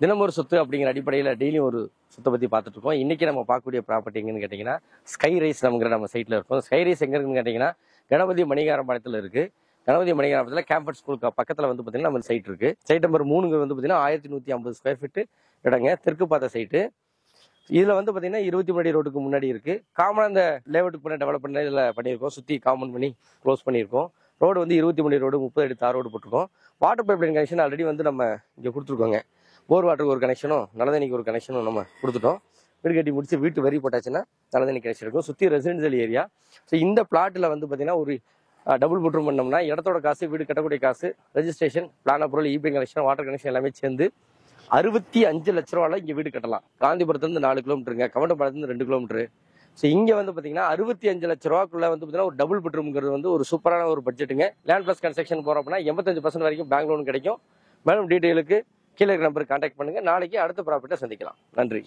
தினமொரு சொத்து அப்படிங்கிற அடிப்படையில் டெய்லியும் ஒரு சொத்தை பற்றி பார்த்துட்டு இருக்கோம். இன்னைக்கு நம்ம பார்க்கக்கூடிய ப்ராப்பர்ட்டி எங்கன்னு கேட்டிங்கன்னா ஸ்கை ரைஸ் நம்ம சைட்டில் இருக்கும். ஸ்கை ரைஸ் எங்கே இருக்குன்னு கேட்டிங்கன்னா கணபதி மணிகாரம்பாளையத்தில் இருக்குது. கணபதி மணிகாரத்தில் கேம்பஸ் ஸ்கூலுக்கு பக்கத்தில் வந்து பார்த்தீங்கன்னா நம்ம சைட் இருக்குது. சைட் நம்பர் 3 வந்து பார்த்தீங்கன்னா 1150 ஸ்கொயர் ஃபீட்டு இடங்க, தெற்கு பார்த்த சைட்டு. இதில் வந்து பார்த்தீங்கன்னா 23 அடி ரோட்டுக்கு முன்னாடி இருக்குது. காமனாக இந்த லேஅவுட்டுக்கு பண்ண டெவலப் பண்ண இதில் பண்ணியிருக்கோம். சுற்றி காமன் பண்ணி க்ளோஸ் பண்ணியிருக்கோம். ரோடு வந்து 23 ரோடு, 30 அடி தார் ரோடு போட்டிருக்கோம். Water pipe line connection already வந்து நம்ம இங்கே கொடுத்துருக்கோங்க. போர் வாட்டருக்கு ஒரு கனெக்ஷனும் நல்லதண்ணிக்கு ஒரு கனெக்ஷனும் நம்ம கொடுத்துட்டோம். வீடு கட்டி முடிச்சு வீட்டு வரி போட்டாச்சுன்னா நல்லதண்ணி கனெக்ஷன் இருக்கும். சுற்றி ரெசிடென்சியல் ஏரியா. ஸோ இந்த பிளாட்டில் வந்து பார்த்தீங்கன்னா ஒரு டபுள் பெட்ரூம் பண்ணோம்னா இடத்தோட காசு, வீடு கட்டக்கூடிய காசு, registration, plan approval, EB connection, water connection எல்லாமே சேர்ந்து 65 லட்ச ரூபாயில் இங்கே வீடு கட்டலாம். காந்திபுரத்துலேருந்து 4 கிலோமீட்டருங்க, கவண்டபாளையத்துலேருந்து 2 கிலோமீட்டரு. ஸோ இங்கே வந்து பார்த்தீங்கன்னா 65 லட்ச ரூபாக்குள்ள வந்து பார்த்தீங்கன்னா ஒரு டபுள் பெட்ரூம்ங்கிறது வந்து ஒரு சூப்பரான ஒரு பட்ஜெட்டுங்க. லேண்ட் பிளஸ் கன்ஸ்ட்ரக்ஷன் போகிறோம் அப்படின்னா 85% வரைக்கும் பேங்க் லோன் கிடைக்கும். மேலும் டீட்டெயிலுக்கு கீழே நம்பருக்கு கான்டாக்ட் பண்ணுங்க. நாளைக்கு அடுத்த ப்ராப்பர்ட்டியை சந்திக்கலாம். நன்றி.